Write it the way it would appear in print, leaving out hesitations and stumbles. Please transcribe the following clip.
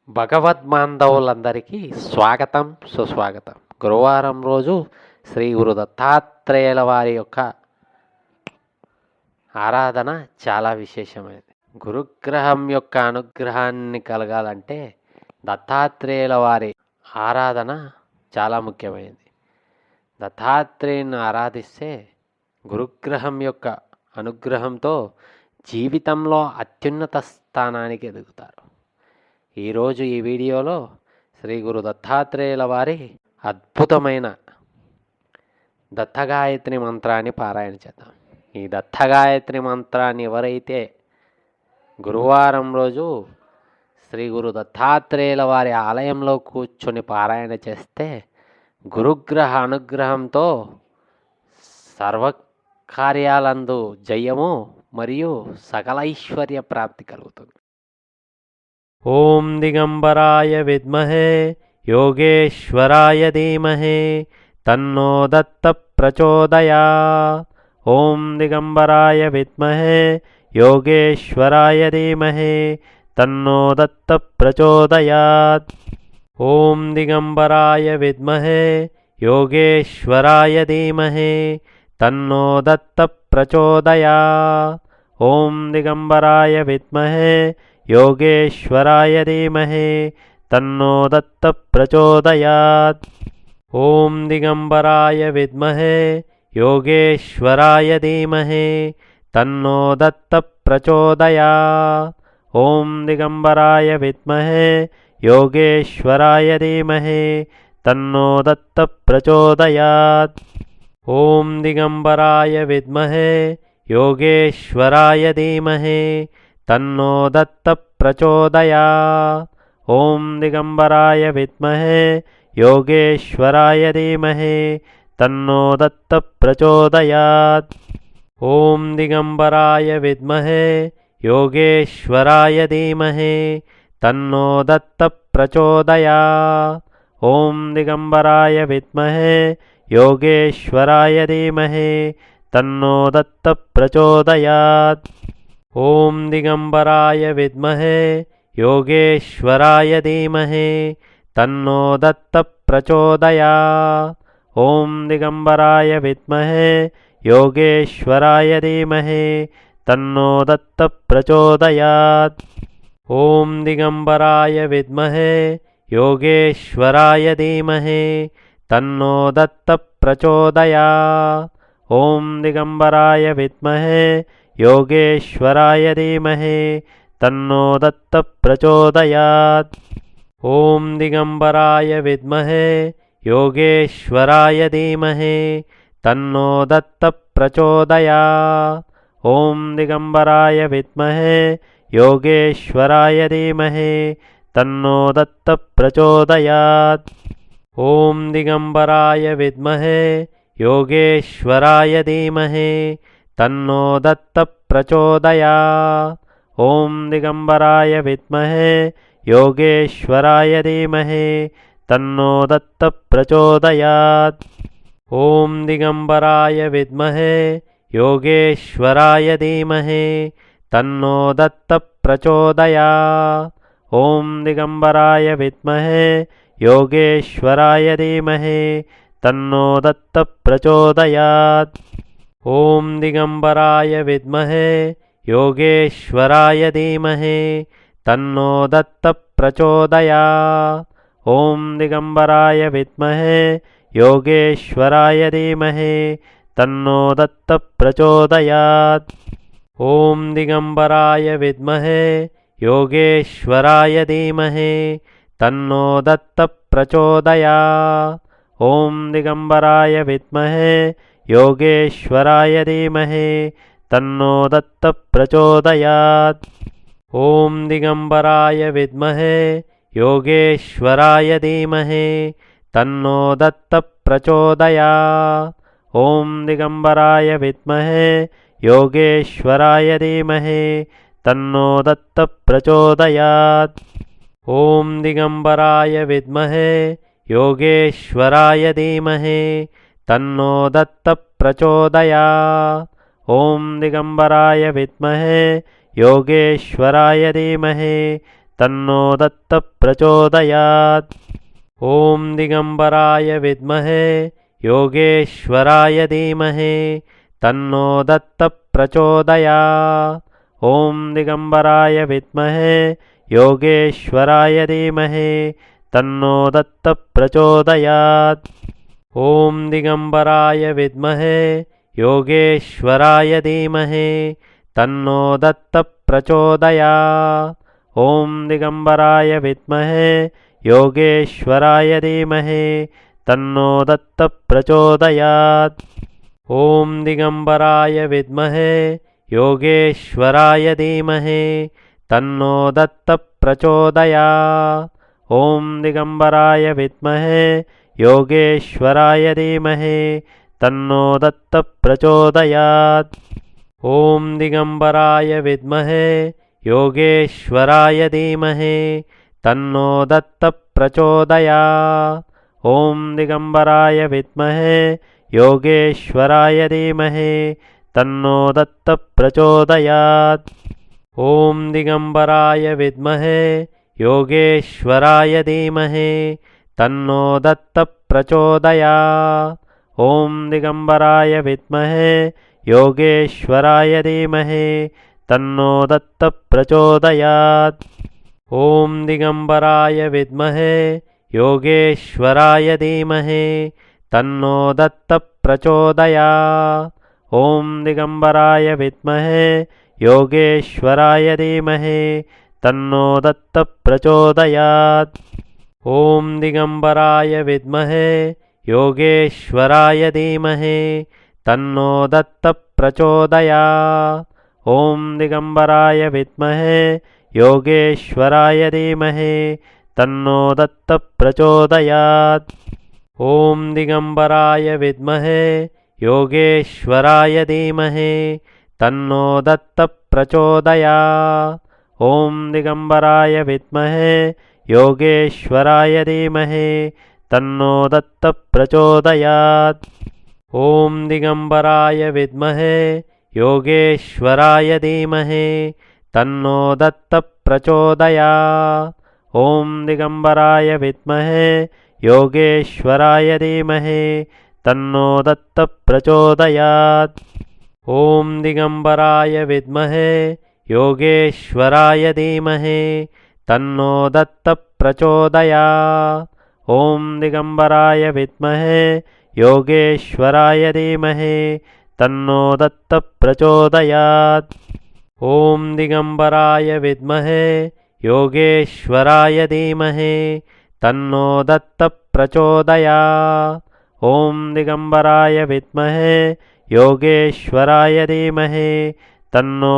భగవద్బాంధవులందరికీ స్వాగతం సుస్వాగతం. గురువారం రోజు శ్రీ గురు దత్తాత్రేయుల వారి యొక్క ఆరాధన చాలా విశేషమైనది. గురుగ్రహం యొక్క అనుగ్రహాన్ని కలగాలంటే దత్తాత్రేయుల వారి ఆరాధన చాలా ముఖ్యమైనది. దత్తాత్రేయుని ఆరాధిస్తే గురుగ్రహం యొక్క అనుగ్రహంతో జీవితంలో అత్యున్నత స్థానానికి ఎదుగుతారు. ఈరోజు ఈ వీడియోలో శ్రీ గురు దత్తాత్రేయుల వారి అద్భుతమైన దత్తగాయత్రి మంత్రాన్ని పారాయణ చేద్దాం. ఈ దత్తగాయత్రి మంత్రాన్ని ఎవరైతే గురువారం రోజు శ్రీ గురు దత్తాత్రేయుల వారి ఆలయంలో కూర్చొని పారాయణ చేస్తే గురుగ్రహ అనుగ్రహంతో సర్వకార్యాలందు జయము మరియు సకల ఐశ్వర్య ప్రాప్తి కలుగుతుంది. ఓం దిగంబరాయ విద్మహే యోగేశ్వరాయ ధీమహి తన్నో దత్త ప్రచోదయాత్. ఓం దిగంబరాయ విద్మహే యోగేశ్వరాయ ధీమహి తన్నో దత్త ప్రచోదయాత్. ఓం దిగంబరాయ విద్మహే యోగేశ్వరాయ ధీమహి తన్నో దత్త ప్రచోదయాత్. ఓం దిగంబరాయ విద్మహే యోగేశ్వరాయ ధీమహి తన్నో దత్త ప్రచోదయాత్. ఓం దిగంబరాయ విద్మహే యోగేశ్వరాయ ధీమహి తన్నో దత్త ప్రచోదయాత్. ఓం దిగంబరాయ విద్మహే యోగేశ్వరాయ ధీమహి తన్నో దత్త ప్రచోదయాత్. ఓం దిగంబరాయ విద్మహే యోగేశ్వరాయ ధీమహి తన్నో దత్త ప్రచోదయాత్. ఓం దిగంబరాయ విద్మహే యోగేశ్వరాయ ధీమహి తన్నో దత్త ప్రచోదయాత్. ఓం దిగంబరాయ విద్మహే యోగేశ్వరాయ ధీమహి తన్నో దత్త ప్రచోదయాత్. ఓం దిగంబరాయ విద్మహే యోగేశ్వరాయ ధీమహి తన్నో దత్త ప్రచోదయాత్. ఓం దిగంబరాయ విద్మహే యోగేశ్వరాయ ధీమహి తన్నో దత్త ప్రచోదయాత్. ఓం దిగంబరాయ విద్మహే యోగేశ్వరాయ ధీమహి తన్నో దత్త ప్రచోదయాత్. ఓం దిగంబరాయ విద్మహే యోగేశ్వరాయ ధీమహి తన్నో దత్త ప్రచోదయాత్. ఓం దిగంబరాయ విద్మహే యోగేశ్వరాయ ధీమహి తన్నో దత్త ప్రచోదయాత్. ఓం దిగంబరాయ విద్మహే యోగేశ్వరాయ ధీమహి తన్నో దత్త ప్రచోదయాత్. ఓం దిగంబరాయ విద్మహే యోగేశ్వరాయ ధీమహి తన్నో దత్త ప్రచోదయాత్. ఓం దిగంబరాయ విద్మహే యోగేశ్వరాయ ధీమహి తన్నో దత్త ప్రచోదయాత్. ఓం దిగంబరాయ విద్మహే యోగేశ్వరాయ ధీమహి తన్నో దత్త ప్రచోదయాత్. ఓం దిగంబరాయ విద్మహే యోగేశ్వరాయ ధీమహి తన్నో దత్త ప్రచోదయాత్. ఓం దిగంబరాయ విద్మహే యోగేశ్వరాయ ధీమహి తన్నో దత్త ప్రచోదయాత్. ఓం దిగంబరాయ విద్మహే యోగేశ్వరాయ ధీమహి తన్నో దత్త ప్రచోదయాత్. ఓం దిగంబరాయ విద్మహే యోగేశ్వరాయ ధీమహి తన్నో దత్త ప్రచోదయాత్. ఓం దిగంబరాయ విద్మహే యోగేశ్వరాయ ధీమహి తన్నో దత్త ప్రచోదయాత్. ఓం దిగంబరాయ విద్మహే యోగేశ్వరాయ ధీమహి తన్నో దత్త ప్రచోదయాత్. ఓం దిగంబరాయ విద్మహే యోగేశ్వరాయ ధీమహి తన్నో దత్త ప్రచోదయాత్. ఓం దిగంబరాయ విద్మహే యోగేశ్వరాయ ధీమహి తన్నో దత్త ప్రచోదయాత్. ఓం దిగంబరాయ విద్మహే యోగేశ్వరాయ ధీమహి తన్నో దత్త ప్రచోదయాత్. ఓం దిగంబరాయ విద్మహే योगेश्वराय धीमहि तन्नो दत्तः प्रचोदयात्। ॐ दिगम्बराय विद्महे योगेश्वराय धीमहि तन्नो दत्तः प्रचोदयात्। ॐ दिगम्बराय विद्महे योगेश्वराय धीमहि तन्नो दत्तः प्रचोदयात्। ॐ दिगम्बराय विद्महे योगेश्वराय धीमहि तन्नो दत्तः प्रचोदयात्। ॐ दिगम्बराय विद्महे योगेश्वराय धीमहि तन्नो दत्तः प्रचोदयात्। ॐ दिगम्बराय विद्महे योगेश्वराय धीमहि तन्नो दत्तः प्रचोदयात्। ॐ दिगम्बराय विद्महे योगेश्वराय धीमहि तन्नो दत्तः प्रचोदयात्। ॐ दिगम्बराय विद्महे योगेश्वराय धीमहि तन्नो दत्तः प्रचोदयात्। ॐ दिगम्बराय विद्महे योगेश्वराय धीमहि तन्नो दत्तः प्रचोदयात्। ॐ दिगम्बराय विद्महे योगेश्वराय धीमहि तन्नो दत्तः प्रचोदयात्। ॐ दिगम्बराय विद्महे योगेश्वराय धीमहि तन्नो दत्तः प्रचोदयात्। ॐ दिगम्बराय विद्महे योगेश्वराय धीमहि तन्नो दत्तः प्रचोदयात्। ॐ दिगम्बराय विद्महे योगेश्वराय धीमहि तन्नो दत्तः प्रचोदयात्। ॐ दिगम्बराय विद्महे योगेश्वराय धीमहि तन्नो दत्तः प्रचोदयात्। ॐ दिगम्बराय विद्महे योगेश्वराय धीमहि तन्नो दत्तः प्रचोदयात्। ॐ दिगम्बराय विद्महे योगेश्वराय धीमहि तन्नो दत्तः प्रचोदयात्। ॐ दिगम्बराय विद्महे योगेश्वराय धीमहि तन्नो दत्तः प्रचोदयात्। ॐ दिगम्बराय विद्महे योगेश्वराय धीमहि तन्नो दत्तः प्रचोदयात्। ॐ दिगम्बराय विद्महे योगेश्वराय धीमहि तन्नो दत्तः प्रचोदयात्। ॐ दिगम्बराय विद्महे योगेश्वराय धीमहि तन्नो दत्तः प्रचोदयात्। ॐ दिगम्बराय विद्महे योगेश्वराय धीमहि तन्नो दत्तः प्रचोदयात्। ॐ दिगम्बराय विद्महे योगेश्वराय धीमहि तन्नो दत्तः प्रचोदयात्। ॐ दिगम्बराय विद्महे योगेश्वराय धीमहि तन्नो